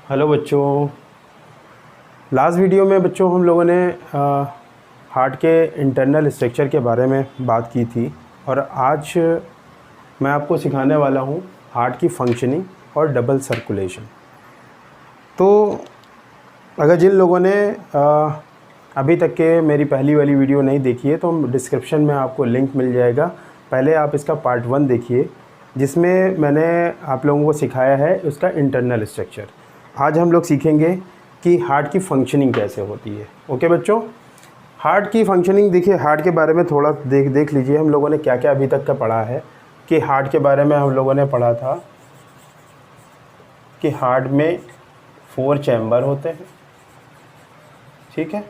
Hello बच्चों। Last video में बच्चों हम लोगों ने हार्ट के इंटरनल स्ट्रक्चर के बारे में बात की थी और आज मैं आपको सिखाने वाला हूँ हार्ट की फंक्शनिंग और डबल सर्कुलेशन। तो अगर जिन लोगों ने अभी तक के मेरी पहली वाली वीडियो नहीं देखी है तो डिस्क्रिप्शन में आपको लिंक मिल जाएगा। पहले आप इसका पार्ट 1 देखिए जिसमें मैंने आप लोगों को सिखाया है उसका इंटरनल स्ट्रक्चर। आज हम लोग सीखेंगे कि हार्ट की फंक्शनिंग कैसे होती है। ओके बच्चों, हार्ट की फंक्शनिंग देखिए, हार्ट के बारे में थोड़ा देख लीजिए हम लोगों ने क्या क्या अभी तक का पढ़ा है। कि हार्ट के बारे में हम लोगों ने पढ़ा था कि हार्ट में 4 चैम्बर होते हैं, ठीक है।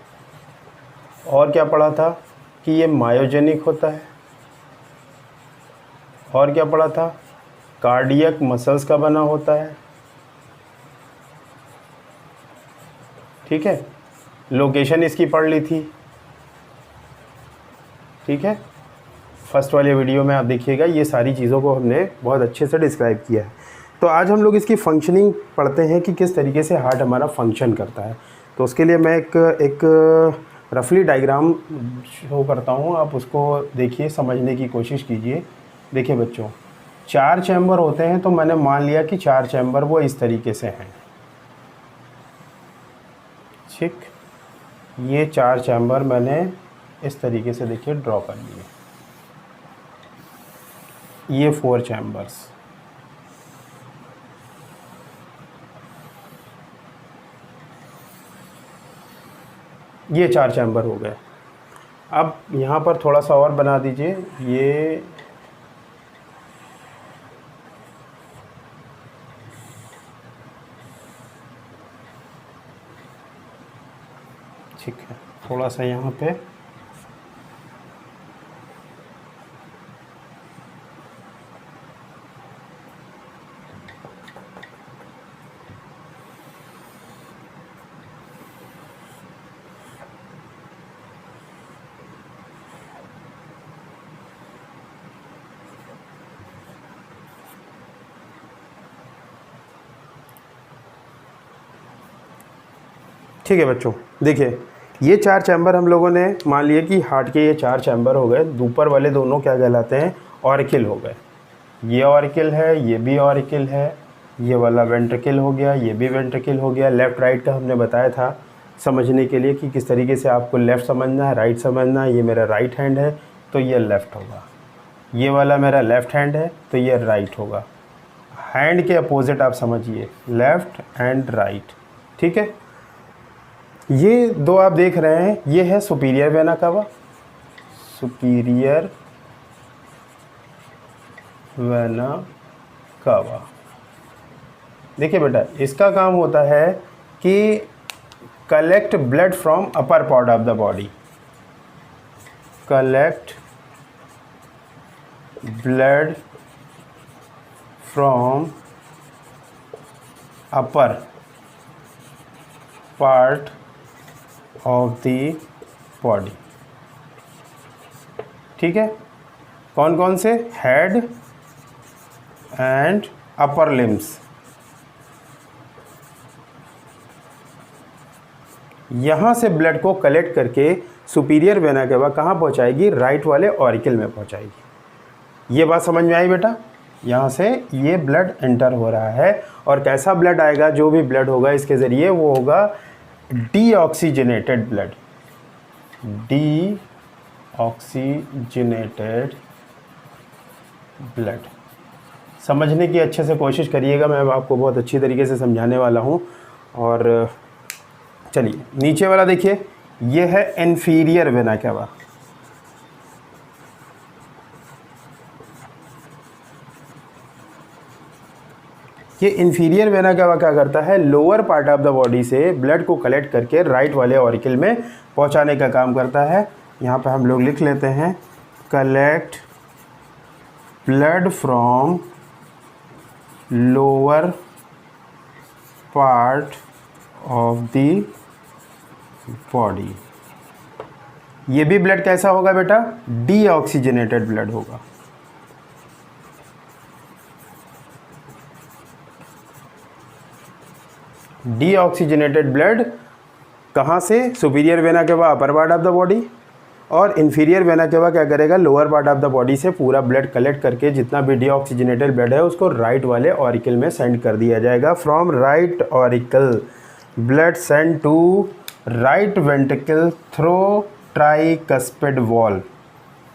और क्या पढ़ा था कि ये मायोजेनिक होता है। और क्या पढ़ा था, कार्डियक मसल्स का बना होता है, ठीक है। लोकेशन इसकी पढ़ ली थी, ठीक है। फर्स्ट वाले वीडियो में आप देखिएगा, ये सारी चीज़ों को हमने बहुत अच्छे से डिस्क्राइब किया है। तो आज हम लोग इसकी फंक्शनिंग पढ़ते हैं कि किस तरीके से हार्ट हमारा फंक्शन करता है। तो उसके लिए मैं एक रफली डायग्राम शो करता हूँ, आप उसको देखिए, समझने की कोशिश कीजिए। देखिए बच्चों, 4 चैम्बर होते हैं, तो मैंने मान लिया कि 4 चैम्बर वो इस तरीके से हैं, ठीक। ये 4 चैम्बर मैंने इस तरीके से देखिए ड्रॉ कर लिए। ये 4 चैम्बर्स, ये 4 चैम्बर हो गए। अब यहाँ पर थोड़ा सा और बना दीजिए। ये ठीक है, थोड़ा सा यहाँ पे ठीक है बच्चों। देखिए, ये 4 चैम्बर हम लोगों ने मान लिया कि हार्ट के ये 4 चैम्बर हो गए। ऊपर वाले दोनों क्या कहलाते हैं, ऑरिकल हो गए। ये ऑरिकल है, ये भी ऑरिकल है। ये वाला वेंट्रिकल हो गया, ये भी वेंट्रिकल हो गया। लेफ़्ट राइट का हमने बताया था समझने के लिए कि किस तरीके से आपको लेफ़्ट समझना है, राइट समझना है। ये मेरा राइट हैंड है तो ये लेफ़्ट होगा, ये वाला मेरा लेफ़्ट हैंड है तो ये राइट होगा। हैंड के अपोजिट आप समझिए, लेफ़्ट एंड राइट, ठीक है। ये दो आप देख रहे हैं, ये है superior vena cava, superior vena cava. देखिए बेटा, इसका काम होता है कि collect blood from upper part of the body, collect blood from upper part of the body, ठीक है। कौन कौन से, हेड एंड अपर लिम्स। यहाँ से ब्लड को कलेक्ट करके सुपीरियर वेना केवा कहाँ पहुँचाएगी, राइट वाले ऑरिकल में पहुँचाएगी। ये बात समझ में आई बेटा। यहाँ से ये ब्लड एंटर हो रहा है और कैसा ब्लड आएगा, जो भी ब्लड होगा इसके ज़रिए वो होगा डीऑक्सीजनेटेड ब्लड, डीऑक्सीजनेटेड ब्लड। समझने की अच्छे से कोशिश करिएगा, मैं आपको बहुत अच्छी तरीके से समझाने वाला हूँ। और चलिए नीचे वाला देखिए, ये है इन्फीरियर वेना केवा। ये इन्फीरियर वेना केवा क्या करता है, lower part of the body से ब्लड को कलेक्ट करके राइट वाले ऑरिकल में पहुंचाने का काम करता है। यहाँ पे हम लोग लिख लेते हैं, collect blood from lower part of the body. ये भी ब्लड कैसा होगा बेटा, डीऑक्सीजनेटेड ब्लड होगा। डीऑक्सीजनेटेड ब्लड कहाँ से, superior vena cava upper part of the body, और इन्फीरियर वेना केवा क्या करेगा, lower part of the body से पूरा ब्लड कलेक्ट करके जितना भी डीऑक्सीजनेटेड ब्लड है उसको राइट वाले ऑरिकल में सेंड कर दिया जाएगा। From right auricle blood send to right ventricle through tricuspid valve.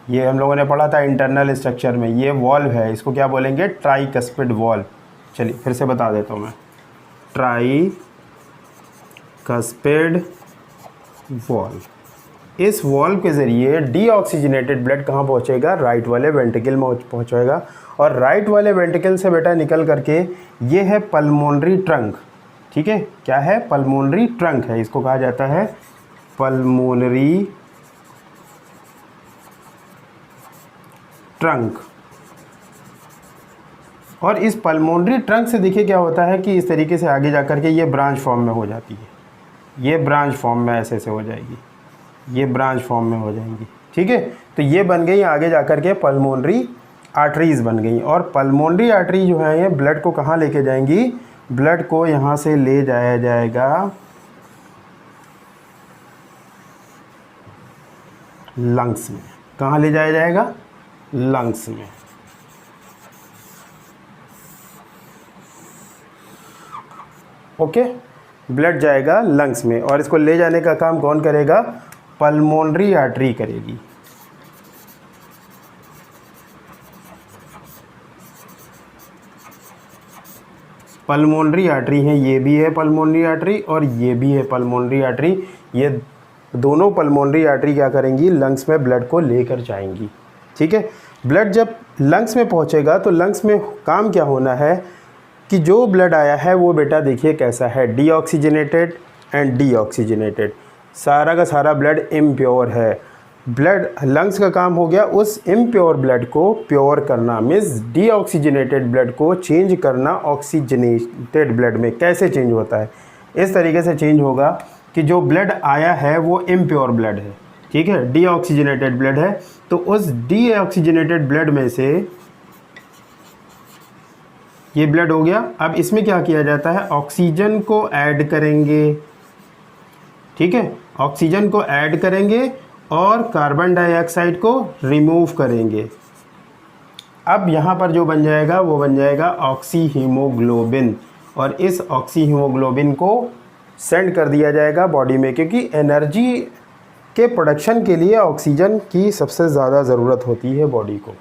ये हम लोगों ने पढ़ा था इंटरनल स्ट्रक्चर में, ये वॉल्व है, इसको क्या बोलेंगे, ट्राइकस्पिड वॉल्व। चलिए फिर से बता देता हूँ मैं, ट्राइकस्पिड वॉल्व। इस वॉल्व के ज़रिए डीऑक्सीजनेटेड ब्लड कहाँ पहुँचेगा, राइट वाले वेंट्रिकल में पहुँचेगा, और राइट वाले वेंट्रिकल से बेटा निकल करके ये है पल्मोनरी ट्रंक। ठीक है, क्या है, पल्मोनरी ट्रंक है, इसको कहा जाता है पल्मोनरी ट्रंक। और इस पल्मोनरी ट्रंक से देखिए क्या होता है कि इस तरीके से आगे जाकर के ये ब्रांच फॉर्म में हो जाती है, ये ब्रांच फॉर्म में ऐसे हो जाएगी, ये ब्रांच फॉर्म में हो जाएंगी। ठीक है, तो ये बन गई आगे जाकर के पल्मोनरी आर्टरीज बन गई। और पल्मोनरी आर्टरी जो है ये ब्लड को कहाँ लेके जाएंगी, ब्लड को यहाँ से ले जाया जाएगा लंग्स में। कहाँ ले जाया जाएगा, लंग्स में। ओके, ब्लड जाएगा लंग्स में, और इसको ले जाने का काम कौन करेगा, पल्मोनरी आर्टरी करेगी। पल्मोनरी आर्टरी है, ये भी है पल्मोनरी आर्टरी और ये भी है पल्मोनरी आर्टरी। ये दोनों पल्मोनरी आर्टरी क्या करेंगी, लंग्स में ब्लड को लेकर जाएंगी। ठीक है, ब्लड जब लंग्स में पहुंचेगा तो लंग्स में काम क्या होना है कि जो ब्लड आया है वो बेटा देखिए कैसा है, डीऑक्सीजनेटेड एंड डीऑक्सीजनेटेड। सारा का सारा ब्लड इम्प्योर है। ब्लड लंग्स का काम हो गया उस इम्प्योर ब्लड को प्योर करना, मीन्स डीऑक्सीजनेटेड ब्लड को चेंज करना ऑक्सीजनेटेड ब्लड में। कैसे चेंज होता है, इस तरीके से चेंज होगा कि जो ब्लड आया है वो इम्प्योर ब्लड है, ठीक है, डीऑक्सीजनेटेड ब्लड है, तो उस डीऑक्सीजनेटेड ब्लड में से ये ब्लड हो गया। अब इसमें क्या किया जाता है, ऑक्सीजन को ऐड करेंगे। ठीक है, ऑक्सीजन को ऐड करेंगे और कार्बन डाइऑक्साइड को रिमूव करेंगे। अब यहाँ पर जो बन जाएगा वो बन जाएगा ऑक्सी हीमोग्लोबिन, और इस ऑक्सी हीमोग्लोबिन को सेंड कर दिया जाएगा बॉडी में, क्योंकि एनर्जी के प्रोडक्शन के लिए ऑक्सीजन की सबसे ज़्यादा ज़रूरत होती है बॉडी को।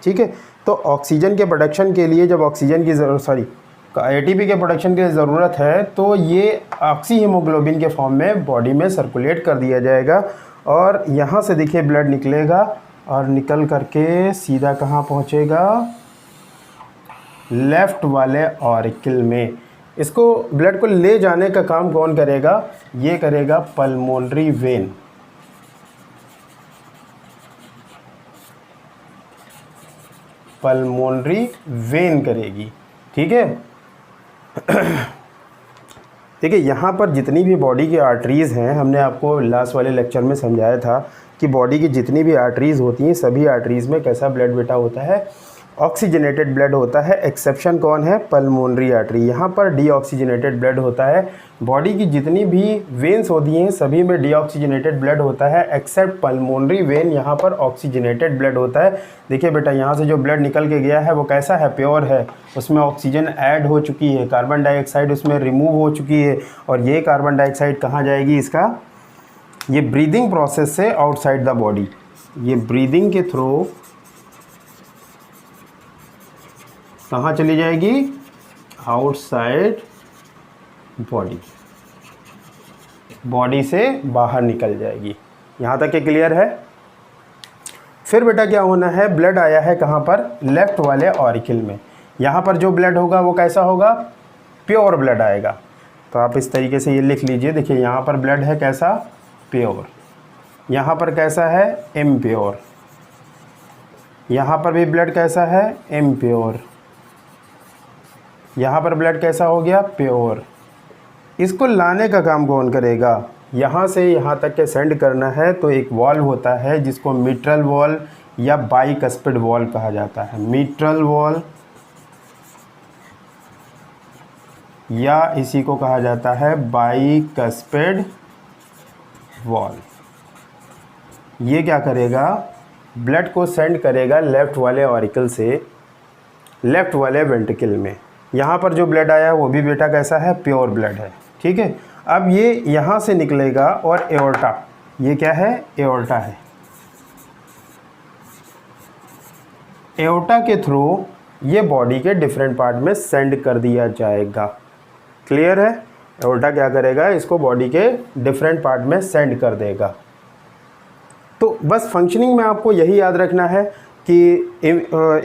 ठीक है, तो ऑक्सीजन के प्रोडक्शन के लिए जब ऑक्सीजन की एटीपी के प्रोडक्शन की ज़रूरत है तो ये ऑक्सी हीमोग्लोबिन के फॉर्म में बॉडी में सर्कुलेट कर दिया जाएगा, और यहाँ से देखिए ब्लड निकलेगा और निकल करके सीधा कहाँ पहुँचेगा, लेफ़्ट वाले ऑरिकल में। इसको ब्लड को ले जाने का काम कौन करेगा, ये करेगा पल्मोनरी वेन। पल्मोनरी वेन करेगी। ठीक है, देखिए यहाँ पर जितनी भी बॉडी की आर्टरीज़ हैं, हमने आपको लास्ट वाले लेक्चर में समझाया था कि बॉडी की जितनी भी आर्टरीज़ होती हैं सभी आर्टरीज़ में कैसा ब्लड बेटा होता है, ऑक्सीजनेटेड ब्लड होता है। एक्सेप्शन कौन है, पल्मोनरी आर्टरी, यहाँ पर डीऑक्सीजनेटेड ब्लड होता है। बॉडी की जितनी भी वेन्स होती हैं सभी में डीऑक्सीजनेटेड ब्लड होता है, एक्सेप्ट पल्मोनरी वेन, यहाँ पर ऑक्सीजनेटेड ब्लड होता है। देखिए बेटा यहाँ से जो ब्लड निकल के गया है वो कैसा है, प्योर है, उसमें ऑक्सीजन ऐड हो चुकी है, कार्बन डाइऑक्साइड उसमें रिमूव हो चुकी है, और ये कार्बन डाइऑक्साइड कहाँ जाएगी, इसका ये ब्रीदिंग प्रोसेस से आउटसाइड द बॉडी, ये ब्रीदिंग के थ्रू कहाँ चली जाएगी, आउटसाइड बॉडी, बॉडी से बाहर निकल जाएगी। यहाँ तक के क्लियर है। फिर बेटा क्या होना है, ब्लड आया है कहाँ पर, लेफ्ट वाले ऑरिकल में। यहाँ पर जो ब्लड होगा वो कैसा होगा, प्योर ब्लड आएगा। तो आप इस तरीके से ये लिख लीजिए, देखिए यहाँ पर ब्लड है कैसा, प्योर, यहाँ पर कैसा है, इम्प्योर, यहाँ पर भी ब्लड कैसा है, इम्प्योर, यहाँ पर ब्लड कैसा हो गया, प्योर। इसको लाने का काम कौन करेगा, यहाँ से यहाँ तक के सेंड करना है तो एक वॉल्व होता है जिसको मिट्रल वॉल्व या बाइकस्पिड वॉल्व कहा जाता है। मिट्रल वॉल्व या इसी को कहा जाता है बाइकस्पिड वॉल। ये क्या करेगा, ब्लड को सेंड करेगा लेफ़्ट वाले ऑरिकल से लेफ़्ट वाले वेंट्रिकल में। यहाँ पर जो ब्लड आया वो भी बेटा कैसा है, प्योर ब्लड है, ठीक है। अब ये यहाँ से निकलेगा और एओर्टा, ये क्या है, एओर्टा है। एओर्टा के थ्रू ये बॉडी के डिफरेंट पार्ट में सेंड कर दिया जाएगा। क्लियर है, एओर्टा क्या करेगा, इसको बॉडी के डिफरेंट पार्ट में सेंड कर देगा। तो बस फंक्शनिंग में आपको यही याद रखना है कि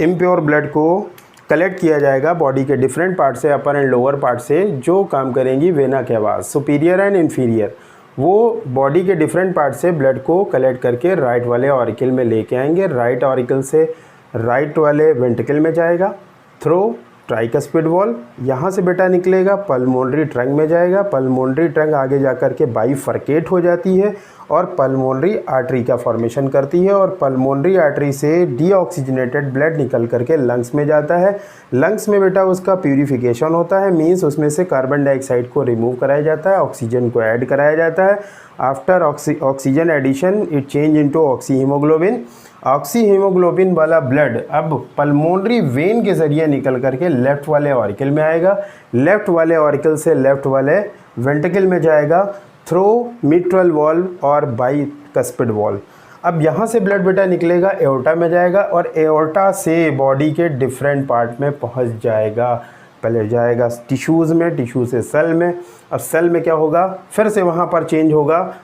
इम्प्योर ब्लड को कलेक्ट किया जाएगा बॉडी के डिफरेंट पार्ट से, अपर एंड लोअर पार्ट से, जो काम करेंगी वेना के आवाज़, सुपीरियर एंड इन्फीरियर। वो बॉडी के डिफरेंट पार्ट से ब्लड को कलेक्ट करके राइट वाले ऑरिकल में लेके आएंगे। राइट ऑरिकल से राइट वाले वेंट्रिकल में जाएगा थ्रू ट्राइकस्पिड वॉल। यहाँ से बेटा निकलेगा पल्मोनरी ट्रंक में जाएगा। पल्मोनरी ट्रंक आगे जाकर के बाइफरकेट हो जाती है और पल्मोनरी आर्टरी का फॉर्मेशन करती है, और पल्मोनरी आर्टरी से डीऑक्सीजनेटेड ब्लड निकल करके लंग्स में जाता है। लंग्स में बेटा उसका प्यूरिफिकेशन होता है, मीन्स उसमें से कार्बन डाइऑक्साइड को रिमूव कराया जाता है, ऑक्सीजन को ऐड कराया जाता है। After oxygen addition it change into oxy haemoglobin. Oxy haemoglobin वाला ब्लड अब पल्मोनरी वेन के ज़रिए निकल करके लेफ़्ट वाले ऑरिकल में आएगा। लेफ़्ट वाले ऑरिकल से लेफ़्ट वाले वेंट्रिकल में जाएगा थ्रू मिट्रल वॉल्व और बाइकस्पिड वॉल्व। अब यहाँ से ब्लड बेटा निकलेगा एओर्टा में जाएगा और एओर्टा से बॉडी के डिफरेंट पार्ट में पहुँच जाएगा। पहले जाएगा टिश्यूज़ में, टिश्यू से सेल में। अब सेल में क्या होगा, फिर से वहाँ पर चेंज होगा,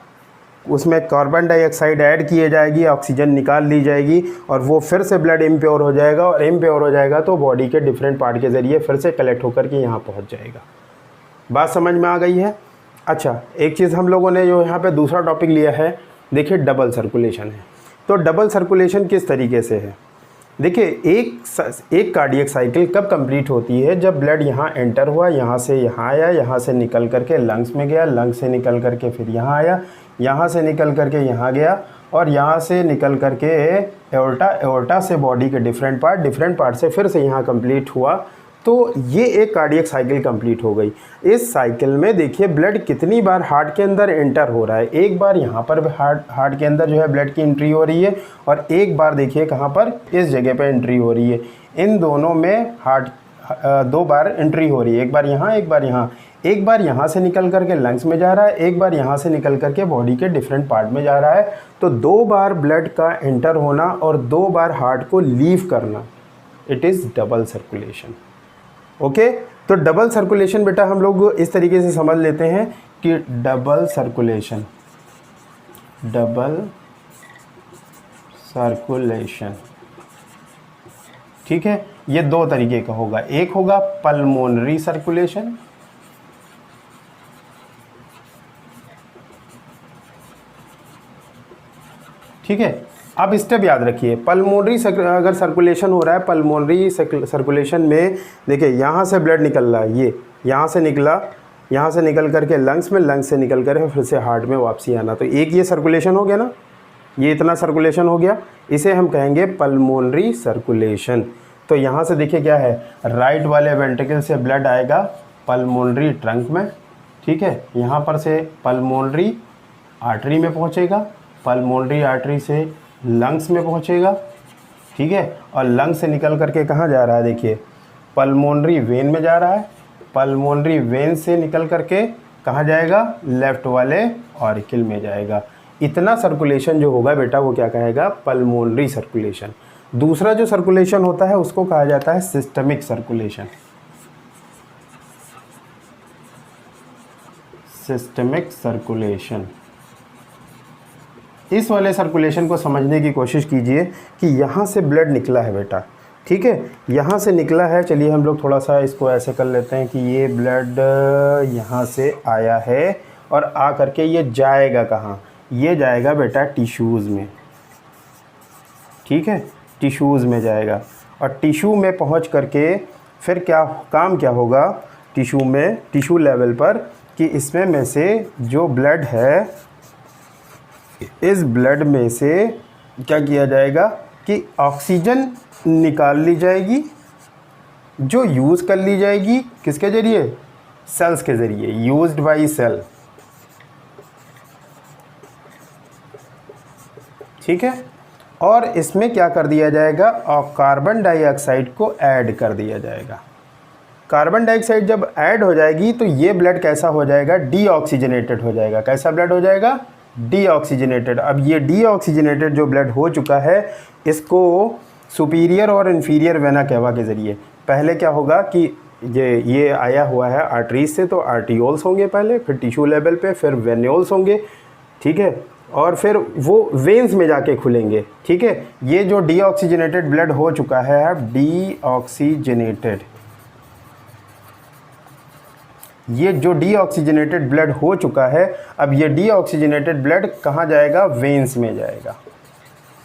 उसमें कार्बन डाइऑक्साइड ऐड किए जाएगी, ऑक्सीजन निकाल ली जाएगी और वो फिर से ब्लड इम्प्योर हो जाएगा, और इम्प्योर हो जाएगा तो बॉडी के डिफरेंट पार्ट के ज़रिए फिर से कलेक्ट होकर के यहाँ पहुँच जाएगा। बात समझ में आ गई है। अच्छा, एक चीज़ हम लोगों ने जो यहाँ पे दूसरा टॉपिक लिया है, देखिए डबल सर्कुलेशन है। तो डबल सर्कुलेशन किस तरीके से है, देखिए एक कार्डियक साइकिल कब कंप्लीट होती है, जब ब्लड यहाँ एंटर हुआ, यहाँ से यहाँ आया, यहाँ से निकल करके लंग्स में गया, लंग्स से निकल करके फिर यहाँ आया, यहाँ से निकल करके यहाँ गया, और यहाँ से निकल करके एओर्टा, एओर्टा से बॉडी के डिफरेंट पार्ट से फिर से यहाँ कंप्लीट हुआ। तो ये एक कार्डियक साइकिल कंप्लीट हो गई। इस साइकिल में देखिए ब्लड कितनी बार हार्ट के अंदर एंटर हो रहा है। एक बार यहाँ पर हार्ट के अंदर जो है ब्लड की एंट्री हो रही है, और एक बार देखिए कहाँ पर, इस जगह पे एंट्री हो रही है। इन दोनों में हार्ट दो बार एंट्री हो रही है, एक बार यहाँ, एक बार यहाँ। एक बार यहाँ से निकल करके लंग्स में जा रहा है, एक बार यहाँ से निकल करके बॉडी के डिफरेंट पार्ट में जा रहा है। तो दो बार ब्लड का एंटर होना और दो बार हार्ट को लीव करना, it is double circulation. Okay, तो डबल सर्कुलेशन बेटा हम लोग इस तरीके से समझ लेते हैं कि डबल सर्कुलेशन ठीक है, ये दो तरीके का होगा। एक होगा पल्मोनरी सर्कुलेशन, ठीक है। अब स्टेप याद रखिए, पल्मोनरी अगर सर्कुलेशन हो रहा है, पल्मोनरी सर्कुलेशन में देखिए यहाँ से ब्लड निकल रहा है, ये यहाँ से निकला, यहाँ से निकल करके लंग्स में, लंग्स से निकल कर फिर से हार्ट में वापसी आना। तो एक ये सर्कुलेशन हो गया ना, ये इतना सर्कुलेशन हो गया, इसे हम कहेंगे पल्मोनरी सर्कुलेशन। तो यहाँ से देखिए क्या है, राइट वाले वेंट्रिकल से ब्लड आएगा पल्मोनरी ट्रंक में, ठीक है। यहाँ पर से पल्मोनरी आर्टरी में पहुँचेगा, पल्मोनरी आर्टरी से लंग्स में पहुँचेगा, ठीक है। और लंग्स से निकल करके कहाँ जा रहा है, देखिए पल्मोनरी वेन में जा रहा है, पल्मोनरी वेन से निकल करके कहाँ जाएगा, लेफ़्ट वाले ऑरिकल में जाएगा। इतना सर्कुलेशन जो होगा बेटा वो क्या कहेगा, पल्मोनरी सर्कुलेशन। दूसरा जो सर्कुलेशन होता है उसको कहा जाता है सिस्टमिक सर्कुलेशन। सिस्टमिक सर्कुलेशन, इस वाले सर्कुलेशन को समझने की कोशिश कीजिए कि यहाँ से ब्लड निकला है बेटा, ठीक है, यहाँ से निकला है। चलिए हम लोग थोड़ा सा इसको ऐसे कर लेते हैं कि ये ब्लड यहाँ से आया है और आ करके ये जाएगा कहाँ, ये जाएगा बेटा टिश्यूज़ में, ठीक है, टिश्यूज़ में जाएगा। और टिश्यू में पहुँच करके फिर क्या काम क्या होगा टिश्यू में, टिश्यू लेवल पर, कि इसमें में से जो ब्लड है, इस ब्लड में से क्या किया जाएगा कि ऑक्सीजन निकाल ली जाएगी, जो यूज़ कर ली जाएगी किसके ज़रिए, सेल्स के ज़रिए, यूज्ड बाई सेल। ठीक है, और इसमें क्या कर दिया जाएगा, और कार्बन डाइऑक्साइड को ऐड कर दिया जाएगा। कार्बन डाइऑक्साइड जब ऐड हो जाएगी तो ये ब्लड कैसा हो जाएगा, डीऑक्सीजनेटेड हो जाएगा। कैसा ब्लड हो जाएगा, डीऑक्सीजनेटेड। अब ये डीऑक्सीजनेटेड जो ब्लड हो चुका है, इसको सुपीरियर और इन्फीरियर वेना केवा के ज़रिए, पहले क्या होगा कि ये आया हुआ है आर्टरीज से, तो आर्टियोल्स होंगे पहले, फिर टिश्यू लेवल पे, फिर वेन्यूल्स होंगे। ठीक है, और फिर वो वेन्स में जाके खुलेंगे। ठीक है, ये जो डीऑक्सीजनेटेड ब्लड हो चुका है, डीऑक्सीजनेटेड, ये जो डीऑक्सीजनेटेड ब्लड हो चुका है, अब ये डीऑक्सीजनेटेड ब्लड कहाँ जाएगा, वेन्स में जाएगा।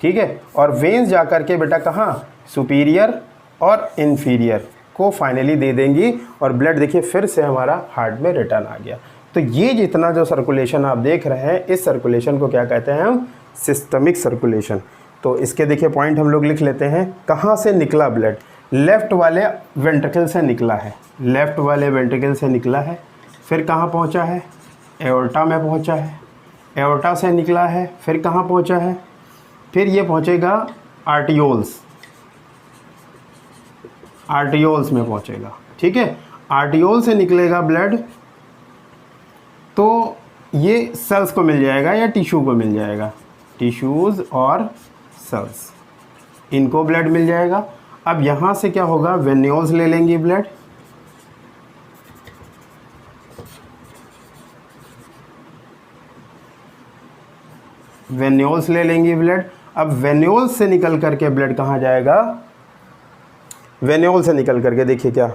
ठीक है, और वेन्स जा कर के बेटा कहाँ, सुपीरियर और इन्फीरियर को फाइनली दे देंगी, और ब्लड देखिए फिर से हमारा हार्ट में रिटर्न आ गया। तो ये जितना जो सर्कुलेशन आप देख रहे हैं, इस सर्कुलेशन को क्या कहते हैं हम, सिस्टमिक सर्कुलेशन। तो इसके देखिए पॉइंट हम लोग लिख लेते हैं। कहाँ से निकला ब्लड, लेफ़्ट वाले वेंट्रिकल से निकला है, लेफ़्ट वाले वेंट्रिकल से निकला है, फिर कहाँ पहुँचा है, एओर्टा में पहुँचा है, एओर्टा से निकला है, फिर कहाँ पहुँचा है, फिर ये पहुँचेगा आर्टियोल्स, आर्टियोल्स में पहुँचेगा। ठीक है, आर्टियोल से निकलेगा ब्लड, तो ये सेल्स को मिल जाएगा या टिश्यू को मिल जाएगा, टिश्यूज़ और सेल्स, इनको ब्लड मिल जाएगा। अब यहाँ से क्या होगा, वेन्यूल्स ले लेंगी ब्लड, वेन्यूल्स ले लेंगी ब्लड। अब वेन्यूल्स से निकल करके ब्लड कहाँ जाएगा, वेन्यूल से निकल करके देखिए क्या,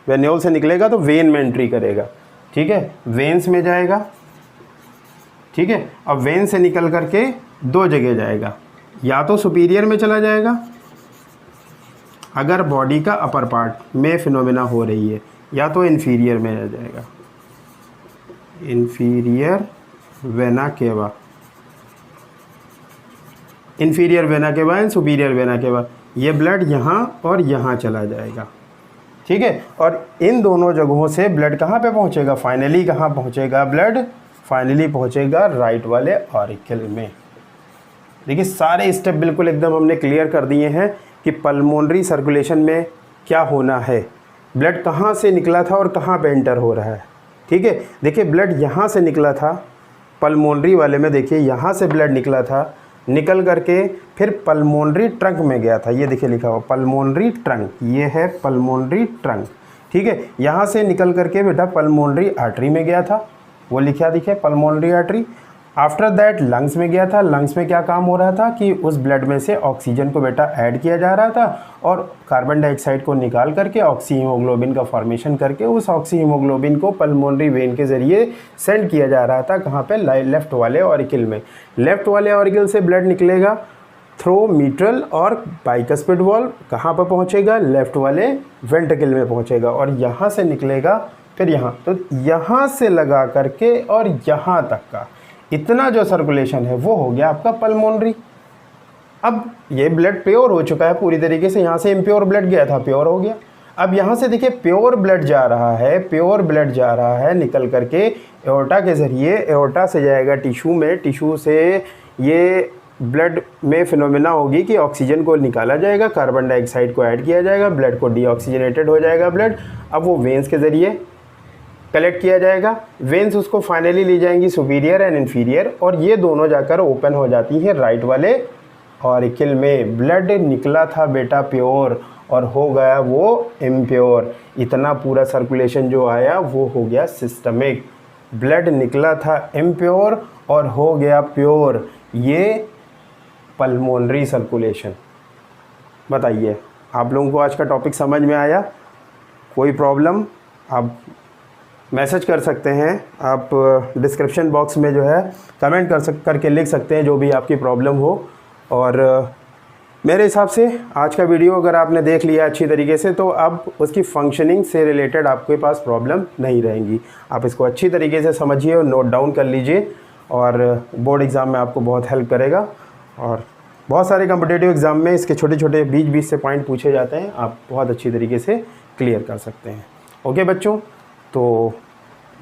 वेन्यूल से निकलेगा तो वेन में एंट्री करेगा। ठीक है, वेन्स में जाएगा। ठीक है, अब वेन से निकल करके दो जगह जाएगा, या तो सुपीरियर में चला जाएगा अगर बॉडी का अपर पार्ट में फिनोमेना हो रही है, या तो इन्फीरियर में आ जाएगा, inferior vena cava, inferior vena cava and superior vena cava. ये ब्लड यहाँ और यहाँ चला जाएगा। ठीक है, और इन दोनों जगहों से ब्लड कहाँ पे पहुँचेगा, फाइनली कहाँ पहुँचेगा ब्लड, फाइनली पहुँचेगा राइट वाले ऑरिकल में। देखिए सारे स्टेप बिल्कुल एकदम हमने क्लियर कर दिए हैं कि पल्मोनरी सर्कुलेशन में क्या होना है, ब्लड कहाँ से निकला था और कहाँ पे एंटर हो रहा है। ठीक है, देखिए ब्लड यहाँ से निकला था पल्मोनरी वाले में, देखिए यहाँ से ब्लड निकला था, निकल करके फिर पल्मोनरी ट्रंक में गया था। ये देखिए लिखा हुआ पल्मोनरी ट्रंक, ये है पल्मोनरी ट्रंक। ठीक है, यहाँ से निकल करके बेटा पल्मोनरी आर्टरी में गया था, वो लिखा दिखे pulmonary artery. After that lungs में गया था। लंग्स में क्या काम हो रहा था कि उस ब्लड में से ऑक्सीजन को बेटा ऐड किया जा रहा था और कार्बन डाइऑक्साइड को निकाल करके ऑक्सी हीमोग्लोबिन का फॉर्मेशन करके उस ऑक्सी हीमोग्लोबिन को पल्मोनरी वेन के ज़रिए सेंड किया जा रहा था। कहाँ पे, लेफ़्ट वाले ऑरिकल में। लेफ़्ट वाले ऑरिकल से ब्लड निकलेगा थ्रू मीट्रल और बाइकस्पिड वॉल्व, कहाँ पर पहुँचेगा, लेफ़्ट वाले वेंट्रिकल में पहुँचेगा और यहाँ से निकलेगा फिर यहाँ। तो यहाँ से लगा करके और यहाँ तक का इतना जो सर्कुलेशन है वो हो गया आपका पल्मोनरी। अब ये ब्लड प्योर हो चुका है पूरी तरीके से, यहाँ से इम्प्योर ब्लड गया था, प्योर हो गया। अब यहाँ से देखिए प्योर ब्लड जा रहा है, प्योर ब्लड जा रहा है निकल करके एओर्टा के ज़रिए, एओर्टा से जाएगा टिश्यू में, टिश्यू से ये ब्लड में फिनोमेना होगी कि ऑक्सीजन को निकाला जाएगा, कार्बन डाइऑक्साइड को ऐड किया जाएगा, ब्लड को डीऑक्सीजनेटेड हो जाएगा ब्लड। अब वो वेंस के ज़रिए कलेक्ट किया जाएगा, वेंस उसको फाइनली ले जाएंगी सुपीरियर एंड इन्फीरियर और ये दोनों जाकर ओपन हो जाती हैं राइट वाले ऑरिकल में। ब्लड निकला था बेटा प्योर और हो गया वो इम्प्योर। इतना पूरा सर्कुलेशन जो आया वो हो गया सिस्टमिक। ब्लड निकला था इम्प्योर और हो गया प्योर, ये पल्मोनरी सर्कुलेशन। बताइए आप लोगों को आज का टॉपिक समझ में आया? कोई प्रॉब्लम आप मैसेज कर सकते हैं, आप डिस्क्रिप्शन बॉक्स में जो है कमेंट करके लिख सकते हैं जो भी आपकी प्रॉब्लम हो। और मेरे हिसाब से आज का वीडियो अगर आपने देख लिया अच्छी तरीके से तो अब उसकी फंक्शनिंग से रिलेटेड आपके पास प्रॉब्लम नहीं रहेंगी। आप इसको अच्छी तरीके से समझिए और नोट डाउन कर लीजिए और बोर्ड एग्ज़ाम में आपको बहुत हेल्प करेगा। और बहुत सारे कॉम्पिटिटिव एग्ज़ाम में इसके छोटे छोटे बीच से पॉइंट पूछे जाते हैं, आप बहुत अच्छी तरीके से क्लियर कर सकते हैं। ओके बच्चों, तो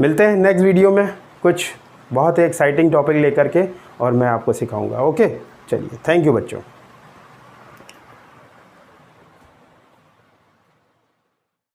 मिलते हैं नेक्स्ट वीडियो में कुछ बहुत ही एक्साइटिंग टॉपिक लेकर के, और मैं आपको सिखाऊंगा। ओके, चलिए, थैंक यू बच्चों।